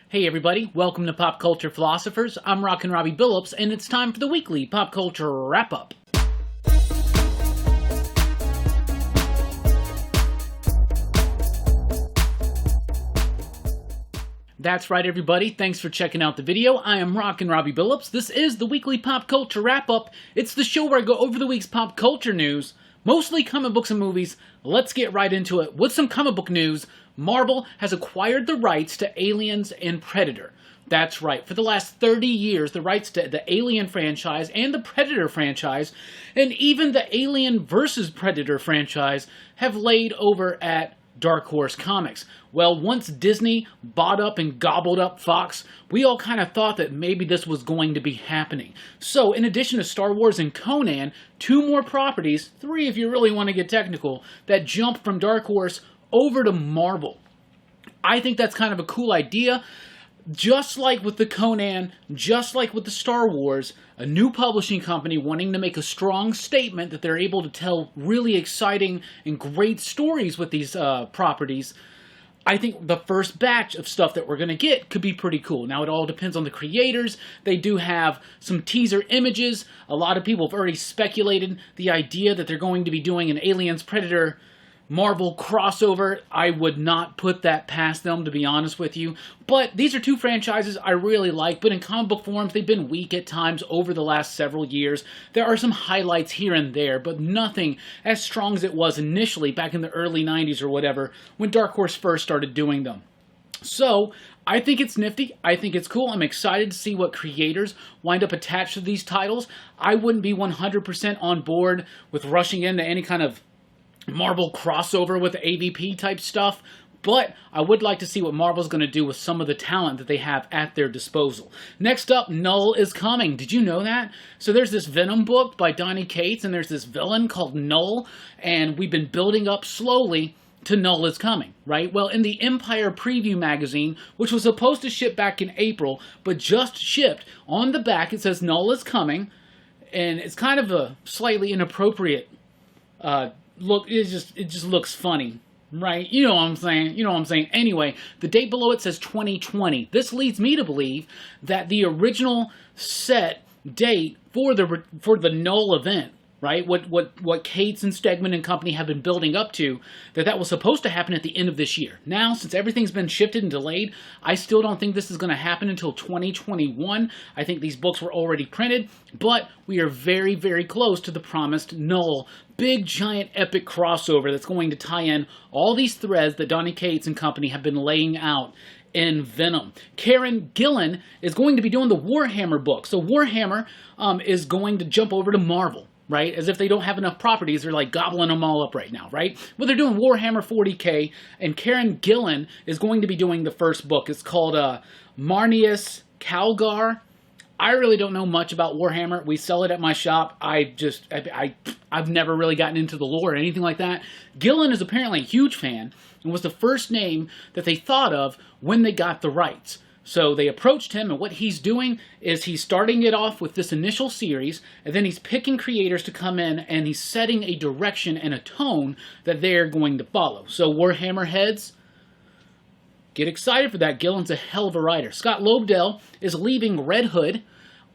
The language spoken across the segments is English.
Hey everybody, welcome to Pop Culture Philosophers. I'm Rockin Robbie Billups, and it's time for the weekly Pop Culture Wrap-Up. That's right everybody, thanks for checking out the video. I am Rockin Robbie Billups. This is the weekly Pop Culture Wrap-Up. It's the show where I go over the week's pop culture news, mostly comic books and movies. Let's get right into it. With some comic book news, Marvel has acquired the rights to Aliens and Predator. That's right, for the last 30 years, the rights to the Alien franchise and the Predator franchise, and even the Alien vs. Predator franchise, have laid over at Dark Horse Comics. Well, once Disney bought up and gobbled up Fox, we all kind of thought that maybe this was going to be happening. So, in addition to Star Wars and Conan, two more properties, three if you really want to get technical, that jump from Dark Horse over to Marvel. I think that's kind of a cool idea. Just like with the Conan, just like with the Star Wars, a new publishing company wanting to make a strong statement that they're able to tell really exciting and great stories with these properties. I think the first batch of stuff that we're going to get could be pretty cool. Now, it all depends on the creators. They do have some teaser images. A lot of people have already speculated the idea that they're going to be doing an Aliens Predator Marvel crossover. I would not put that past them, to be honest with you. But these are two franchises I really like, but in comic book forums, they've been weak at times over the last several years. There are some highlights here and there, but nothing as strong as it was initially back in the early 90s or whatever, when Dark Horse first started doing them. So, I think it's nifty. I think it's cool. I'm excited to see what creators wind up attached to these titles. I wouldn't be 100% on board with rushing into any kind of Marvel crossover with AVP type stuff, but I would like to see what Marvel's going to do with some of the talent that they have at their disposal. Next up, Null is coming. Did you know that? So there's this Venom book by Donny Cates, and there's this villain called Null, and we've been building up slowly to Null is coming, right? Well, in the Empire Preview magazine, which was supposed to ship back in April, but just shipped, on the back it says Null is coming, and it's kind of a slightly inappropriate look. It just looks funny, right? You know what I'm saying? Anyway, the date below it says 2020. This leads me to believe that the original set date for the Knull event, right? What Cates and Stegman and company have been building up to, that was supposed to happen at the end of this year. Now, since everything's been shifted and delayed, I still don't think this is going to happen until 2021. I think these books were already printed, but we are very, very close to the promised Null big, giant, epic crossover that's going to tie in all these threads that Donny Cates and company have been laying out in Venom. Karen Gillan is going to be doing the Warhammer book. So Warhammer is going to jump over to Marvel, right? As if they don't have enough properties, they're like gobbling them all up right now, right? Well, they're doing Warhammer 40K, and Karen Gillan is going to be doing the first book. It's called Marneus Calgar. I really don't know much about Warhammer. We sell it at my shop. I've never really gotten into the lore or anything like that. Gillan is apparently a huge fan and was the first name that they thought of when they got the rights. So they approached him, and what he's doing is he's starting it off with this initial series, and then he's picking creators to come in, and he's setting a direction and a tone that they're going to follow. So Warhammer heads, get excited for that. Gillan's a hell of a writer. Scott Lobdell is leaving Red Hood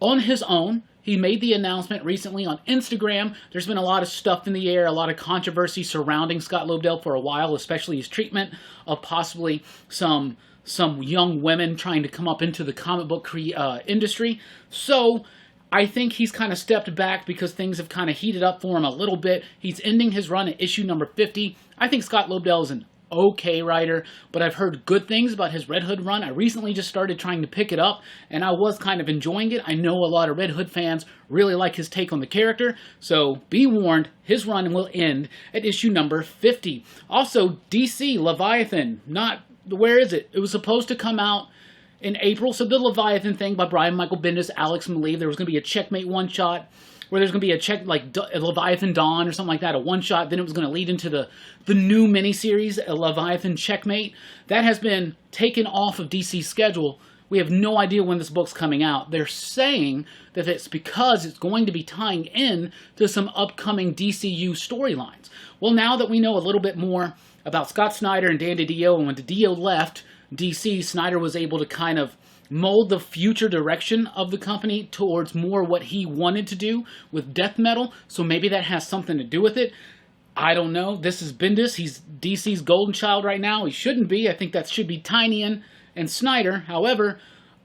on his own. He made the announcement recently on Instagram. There's been a lot of stuff in the air, a lot of controversy surrounding Scott Lobdell for a while, especially his treatment of possibly some young women trying to come up into the comic book industry. So I think he's kind of stepped back because things have kind of heated up for him a little bit. He's ending his run at issue number 50. I think Scott Lobdell is an okay writer, but I've heard good things about his Red Hood run. I recently just started trying to pick it up, and I was kind of enjoying it. I know a lot of Red Hood fans really like his take on the character, so be warned, his run will end at issue number 50. Also, DC Leviathan, where is it? It was supposed to come out in April, so the Leviathan thing by Brian Michael Bendis, Alex Maleev, there was going to be a Checkmate one-shot, where there's going to be a Leviathan Dawn or something like that, a one-shot, then it was going to lead into the new miniseries, a Leviathan Checkmate. That has been taken off of DC's schedule. We have no idea when this book's coming out. They're saying that it's because it's going to be tying in to some upcoming DCU storylines. Well, now that we know a little bit more about Scott Snyder and Dan DiDio, and when DiDio left, DC, Snyder was able to kind of mold the future direction of the company towards more what he wanted to do with death metal, so maybe that has something to do with it. I don't know. This is Bendis. He's DC's golden child right now. He shouldn't be. I think that should be Tynion and Snyder. However,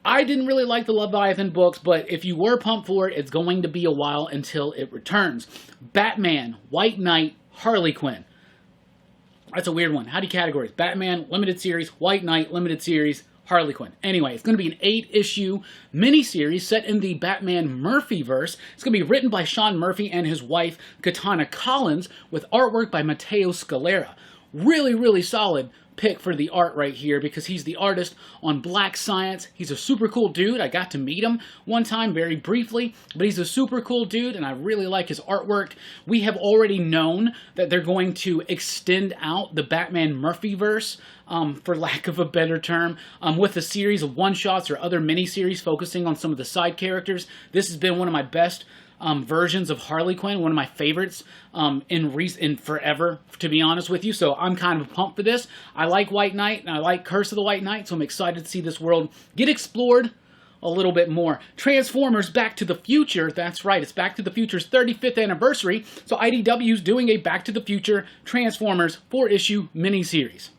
I didn't really like the Leviathan books, but if you were pumped for it, it's going to be a while until it returns. Batman, White Knight, Harley Quinn. That's a weird one. How do you categorize? Batman, limited series, White Knight, limited series, Harley Quinn. Anyway, it's going to be an 8-issue miniseries set in the Batman Murphyverse. It's going to be written by Sean Murphy and his wife, Katana Collins, with artwork by Matteo Scalera. Really, really solid pick for the art right here because he's the artist on Black Science. He's a super cool dude. I got to meet him one time very briefly, but he's a super cool dude and I really like his artwork. We have already known that they're going to extend out the Batman Murphyverse, for lack of a better term, with a series of one-shots or other miniseries focusing on some of the side characters. This has been one of my best versions of Harley Quinn, one of my favorites in forever, to be honest with you. So I'm kind of pumped for this. I like White Knight, and I like Curse of the White Knight, so I'm excited to see this world get explored a little bit more. Transformers Back to the Future, that's right, it's Back to the Future's 35th anniversary, so IDW's doing a Back to the Future Transformers 4-issue miniseries.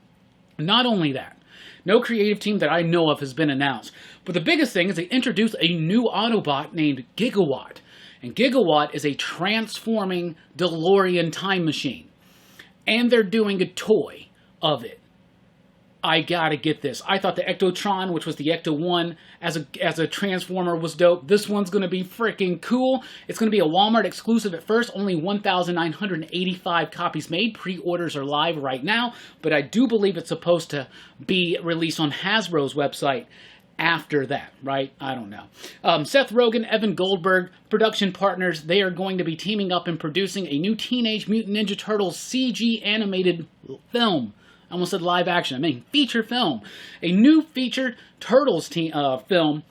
Not only that, no creative team that I know of has been announced, but the biggest thing is they introduced a new Autobot named Gigawatt. And Gigawatt is a transforming DeLorean time machine. And they're doing a toy of it. I gotta get this. I thought the Ectotron, which was the Ecto-1, as a Transformer was dope. This one's gonna be freaking cool. It's gonna be a Walmart exclusive at first. Only 1,985 copies made. Pre-orders are live right now. But I do believe it's supposed to be released on Hasbro's website after that, right? I don't know. Seth Rogen, Evan Goldberg, production partners, they are going to be teaming up and producing a new Teenage Mutant Ninja Turtles CG animated film. I almost said live action. I mean feature film. A new featured Turtles film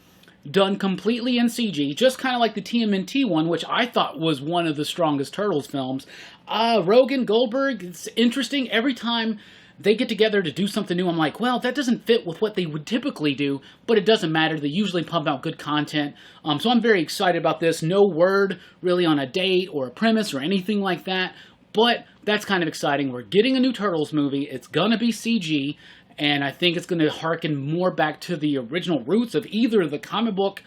done completely in CG, just kind of like the TMNT one, which I thought was one of the strongest Turtles films. Rogen, Goldberg, it's interesting. Every time they get together to do something new, I'm like, well, that doesn't fit with what they would typically do, but it doesn't matter. They usually pump out good content. So I'm very excited about this. No word really on a date or a premise or anything like that, but that's kind of exciting. We're getting a new Turtles movie. It's going to be CG, and I think it's going to harken more back to the original roots of either the comic book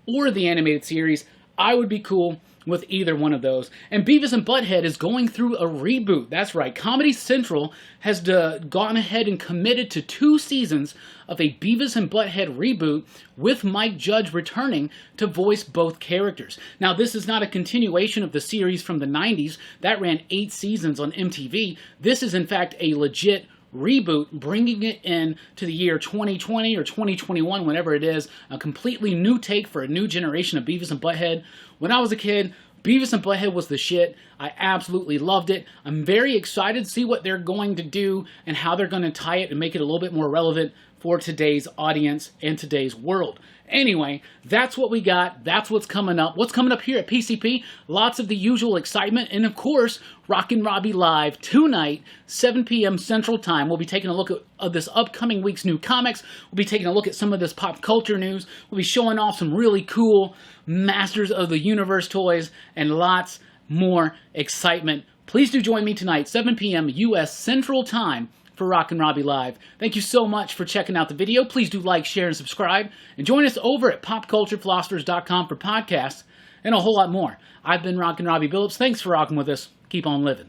or the animated series. I would be cool with either one of those. And Beavis and Butt-Head is going through a reboot. That's right. Comedy Central has gone ahead and committed to 2 seasons of a Beavis and Butt-Head reboot with Mike Judge returning to voice both characters. Now, this is not a continuation of the series from the 90s. That ran 8 seasons on MTV. This is, in fact, a legit reboot, bringing it in to the year 2020 or 2021, whenever it is, a completely new take for a new generation of Beavis and Butt-Head. When I was a kid, Beavis and Butt-Head was the shit. I absolutely loved it. I'm very excited to see what they're going to do and how they're going to tie it and make it a little bit more relevant for today's audience and today's world. Anyway, that's what we got. That's what's coming up. What's coming up here at PCP? Lots of the usual excitement. And of course, Rockin Robbie Live tonight, 7 p.m. Central Time. We'll be taking a look at this upcoming week's new comics. We'll be taking a look at some of this pop culture news. We'll be showing off some really cool Masters of the Universe toys and lots more excitement. Please do join me tonight, 7 p.m. U.S. Central Time, for Rockin Robbie Live. Thank you so much for checking out the video. Please do like, share, and subscribe. And join us over at popculturephilosophers.com for podcasts and a whole lot more. I've been Rockin Robbie Billups. Thanks for rocking with us. Keep on living.